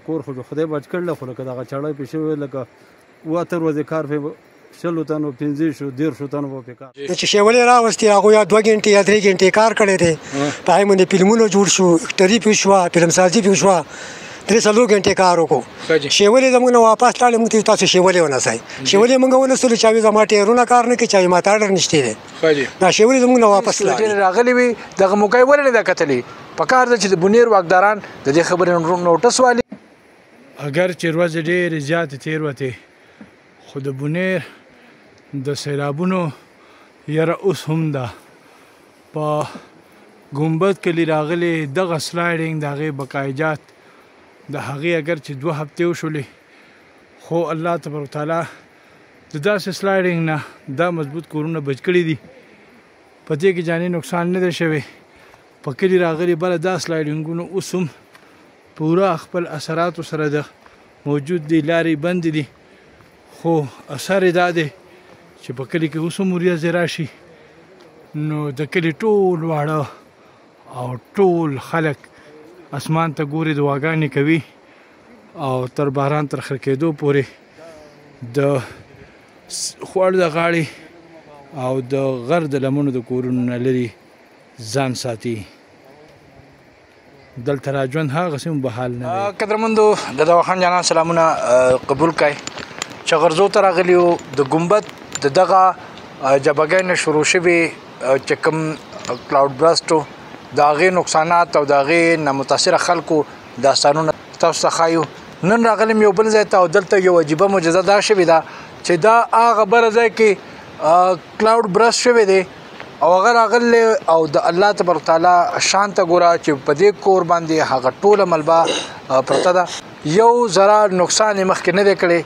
کور خو خدای بچ کړل خو لکه دغه چړی پې شوی لکه 7 ورځې کار پې 100 تنو 15 شو 150 تنو به پې کار چې شیولې راوستې هغوی یا 2 غنټې یا 3 غنټې کار کړی دی په هغې باندې فلمونه جوړ شو اکټري پې شوه فلمسازي پې شوه 3-4 غنټې کار وکړو شیولې زموږ نه واپس لاړې موږ ته تاسو شیولې ونیسئ شیولې موږ ونیسلو چې هغوی زما ټایرونه کار نه کوي چې هغوی ما ته اډر نشتی دی دا شیولې زموږ نه واپس لاړې راغلې وي دغه موقع یې ولې نه ده کتلې پکار ده چې د بونیر واکداران د دې خبرې نوټس والي اگر چې ورځې ډېرې زیاتې تېروتې خو د بونیر د سیلابونو یره اوس هم ده په ګمبد کلي راغلې دغه سلایډینګ د هغې بقایجات د هغې اگر چې 2 هفتې وشولې خو الله تبارک تعالی د داسې سلایډینګ نه دا مضبوط کورونه بچ کړي دي په دې کې جاني نقصان نه دی شوی په کلي راغلي بله دا سلایډینګونه اوس هم پوره خپل اثراتو سره د موجود دي لارې بند دي خو اثر یې دا دی چې په کلي کې اوس هم وریځې راشي نو د کلي ټول واړه او ټول خلک اسمان ته ګوري دعاګانې کوي او تر باران تر خر کېدو پورې د خوړ د غاړې او د غر د لمنو د کورونو نه لرې ځان ساتي دلته را ژوند هغسې هم بحال نه دی قدرمندو د دواخان جانان سلامونه قبول کړئ چې غرزو ته راغلي وو د ګمبد د دغه جبهګۍ نه شروع شوي چې کوم کلاوډ برسټ و د هغې نقصانات او د هغې نه متاثره خلکو داستانونه تاسو ته ښایو نن راغلم یو بل ځای ته او دلته یو عجیبه معجزه دا شوې ده چې دا هغه بله ځای کې کلاوډ برسټ شوی دی او هغه راغلی او د الله تبارک تعالی شان ته ګوره چې په دې کور باندې هغه ټوله ملبه پرته ده یو ذره نقصان یې مخکې نه دی کړی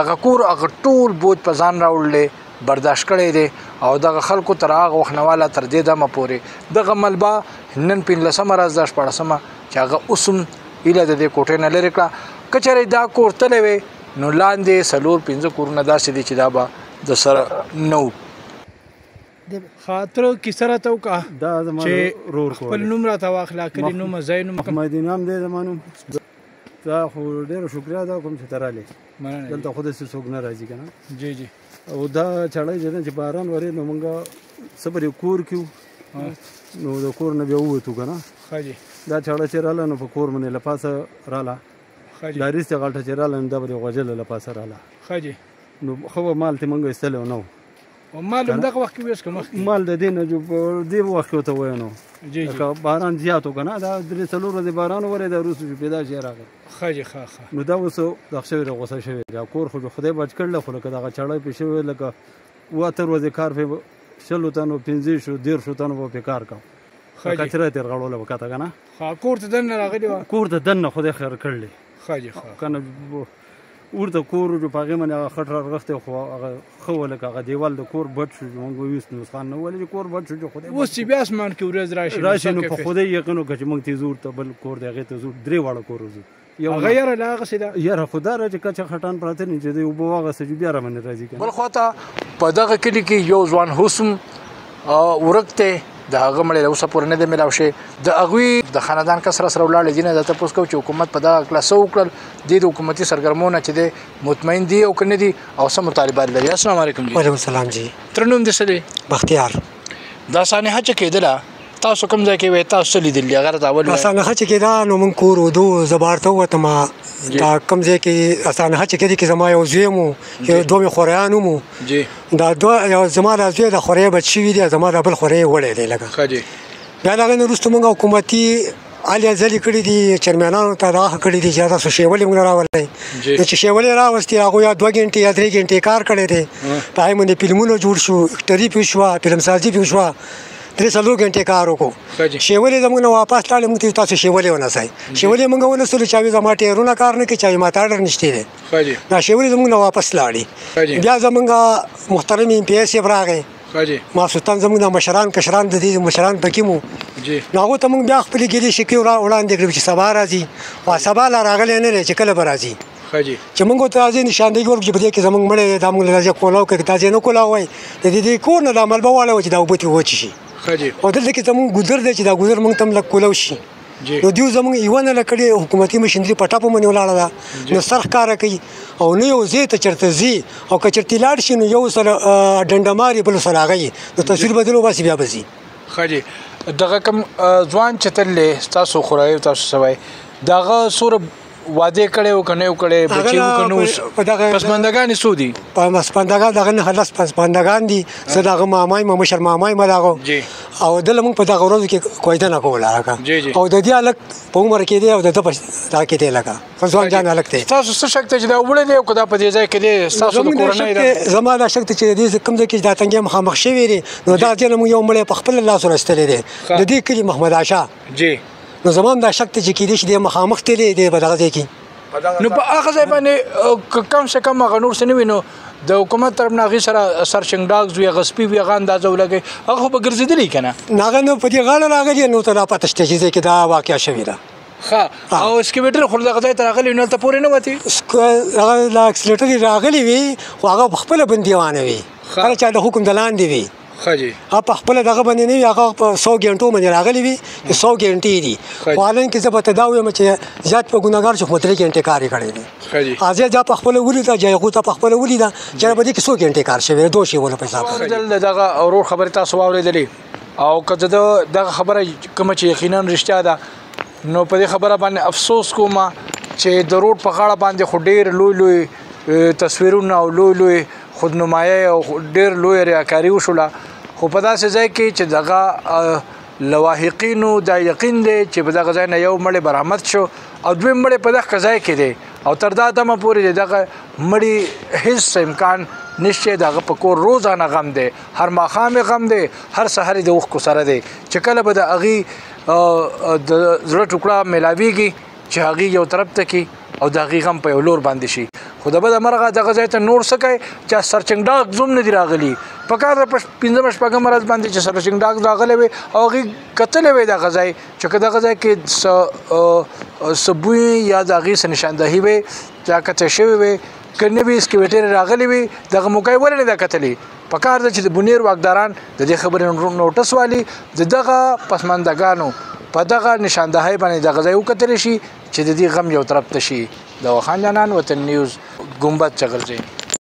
دغه کور هغه ټول بوج په ځان راوړلی برداشت کړی دی او دغه خلکو تر هغه وخت نه واله تر دې دمه پورې دغه ملبه نن 15مه ورځ ده 14مه چې هغه اوس هم هیله د دې کوټې نه لرې کړه که چېرې دا کور تللی وی نو لاندې 4-5 کورونه داسې دي چې دا به د سره نه و خاطر کیسه راته وکړه دا زما رور کور خپل نوم راته واخله کلي نوم ځای نوم محمد انعام دی زما نوم دا خو ډېره شکریا ده کوم چې ته رالې دلته خو داسې څوک نه راځي که نه جی جی او دا چړی چې باران ورېد نو موږ صبر یو کور کیو نو د کور نه بیا ووتو که نه دا چړه چې راله نو په کور باندې له پاسه راله دا ریستې غلټه چې راله نو دا به د غوجله له پاسه راله نو ښه به مال ترې موږ ایستلی نه و مال هم دغه وخت کې ویس که مخکې مال د دې نه په دې وخت کې ورته ووایه نو لکه باران زیات و که نه دا 3-4 ورځې باران ورېد وروسته چې پیدا شي راغی نو دا اوس دغه شوی دی غوسه شوی دی کور خو خدای بچ کړل خو لکه دغه چړی پې شوی لکه 7 ورځې کار پې 100 تنو 15 شو 150 تنو به پې کار کوو کچره ترې غړوله به کته که نه کور ته دننه راغلي وه کور ته دننه خدای خیر کړلی که نه ورته کور جو په هغې باندې هغه خټ رارغښتی خو هغه ښه و لکه هغه دیوال د کور بټ شو چې موږ ویست نو خان نه وویل چې کور بټ شو چې خدای اوس چې بیا اسمان کې ورځ راشي نو په خدای یقین وکړه چې موږ ته ځو ورته بل کور دی هغې ته ځو 3 واړه کور ځو هغه یاره له هغسې ده یاره خو دا چې کچه خټان پراته نه چې دی اوبه واغسته چې بیا راباندې راځي که بل خوا ته په دغه کلي کې یو ځوان حسن ورک دی د هغه مړی له اوسه پورې نه دی میلاو شوی د هغوی د خاندان کس سره ولاړې دي نه دا تپوس کوو چې حکومت په دغه کله څه وکړل دې د حکومتي سرګرمو نه چې دی مطمئن دي او که نه دي او څه مطالبات لري السلام علیکم وعلیکم السلام جی تر نوم دې څه دی بختیار دا سانحه چې کېدله تاسو کوم ځای کې وی تاسو څه لیدلي هغه راته اول سانحه چې کېده نو موږ کور ودو زه بهر ته ووتم دا کوم ځای کې سانحه چې کېدې کې زما یو زوی مو یو 2 خوریان مو دا زما دا زوی د خوری بچ شوي دي زما د بل خوری وړی دی لکه بیا د هغې نه وروسته موږ حکومتي الیا ځلې کړي دي چرمیانانو ته دغه کړي دي چې تاسو شیولې موږ راولی نو چې شیولې راوستې هغوی یا 2 غنټې یا 3 غنټې کار کړی دی په هغې باندې فلمونه جوړ شو اکټري پې شوه فلمسازي پې شوه 3-4 غنټې کار وکړو شیولې زموږ نه واپس لاړې موږ ته تاسو شیولې ونیسئ شیولې موږ ونیسلو چې هغوی زما ټایرونه کار نه کوي چې هغوی ما ته اډر نشتی دی دا شیولې زموږ نه واپس لاړې بیا زموږ محترم ایم پي ایس صاحب راغی ماسوتان زموږ د مشران کشران د دې مشران پکې مو نو هغو ته موږ بیا خپلې ګیلې شکې وړاندې کړې چې سبا راځي خو سبا لا راغلی نه دی چې کله به راځي چې موږ ورته راځي نشاندهي ورکړو چې په دې کې زموږ مړی دی دا موږ له راځي کولاو کړي دا ځای نه کولاوی د دې کور نه دا ملبه واړوه چې دا اوبه ترې وچې شي او دلته کې زموږ ګودر دی چې دا ګودر موږ ته هم لږ کولاو شي نو دوی زموږ یوه نه کړې حکومتي مشینري په ټاپو باندې ولاړه ده نو سر ښکاره کوي او نه یو ځای ته چېرته ځي او که چېرته لاړ شي نو یو سره ډنډه بل سره هغه نو تصویر بدل وباسي بیا به ځي. ښه جي دغه کوم ځوان چې تللی ستاسو خورایي تاسو سوی دغه څومره واده کړی و که نه یو کړی بچي و که نه اوس پسماندګانې څو دي؟ پسماندګان دغه نه خلاص پسماندګان دي زه د هغه مامای ما مشر مامای ما د هغه او دله موږ په دغه ورځو کې کویدنه کوله هغه او د دې هلک په عمر کې دی او د ده په دغه کې دی لکه ځوان جان هلک دی. ستاسو څه شک دی چې دا وړی دی او که دا په دې ځای کې دی ستاسو د کورنۍ ده؟ زما دا شک دی چې د دې کوم ځای کې دا تنګې مخامخ شوي دي نو دغه ځای نه موږ یو مړی په خپل لاس ورستلی دی د دې کلي محمد عاشا نو زما هم دا شک دی چې کېدای شي دی مخامخ تللی دی په دغه ځای کې نو په هغه ځای باندې کم سے کم هغه نور څه نه وي نو د حکومت طرف نه هغې سره سرچنګ ډاګز وي هغه سپي وي هغه اندازه ولګوي هغه خو به ګرځېدلي که نه هغه نو په دې غاړه راغلي نو ته لا پته شته چې ځای کې دا واقعه شوې ده. ښه او اسکیویټر خو دغه ځای ته راغلی نو هلته پورې نه وتې هغه لا اکسلیټر راغلی وي خو هغه په خپله بندیوانه وي هر چا د حکم د لاندې وي هغه په خپله دغه باندې نه وي هغه په 100 ګنټو باندې راغلی وي 100 ګنټې دي خو حالانکې زه به ته دا ویم چې زیات په ګناهګار چې خو 3 ګنټې کار یې کړی دی ازیا جا په خپله ولیده جایغو ته په خپله ولیده چې په دې کې 100 ګنټې کار شوی دوه شی ونه پیسې دغه ورور خبرې تاسو واورېدلې او که زه دغه خبره کومه چې یقینا رښتیا ده نو په دې خبره باندې افسوس کوم چې د روډ په غاړه باندې خو ډېر لوی تصویرونه او لوی خودنمایي او ډېر لوی ریاکاري وشوله خو په داسې ځای کې چې دغه لواحقینو دا یقین دی چې په دغه ځای نه یو مړی برآمد شو او دویم مړی په دغه ځای کې دی او تر دا دمه پورې دغه مړي هیڅ امکان نشته دغه په کور روزانه غم دی هر ماښام غم دی هر سحر د اوښکو سره دی چې کله به د هغې د زړه ټوکړه میلاویږي چې هغې یو طرف ته کي او د هغې غم په یو لور باندې شي خو د بده مرغه دغه ځای ته نور څه کوي چې سرچنګ ډاګ زوم نه دي راغلي په کار د 15 شپږم ورځ باندې چې سرچنګ ډاګ راغلی وي او هغې کتلی وي دغه ځای چې که دغه ځای کې څه بوی یا د هغې څه نشاندهي وي یا کتی شوي وي که نه وي اسکیویټرې راغلی وي دغه موقع یې ولې نه ده کتلي په کار ده چې د بونیر واکداران د دې خبرې نوټس والي د دغه پسماندګانو په دغه نشاندهۍ باندې دغه ځای وکتلی شي چې د دې غم یو طرف ته شي. د خان جانان وطن نیوز گنبد چغلزی.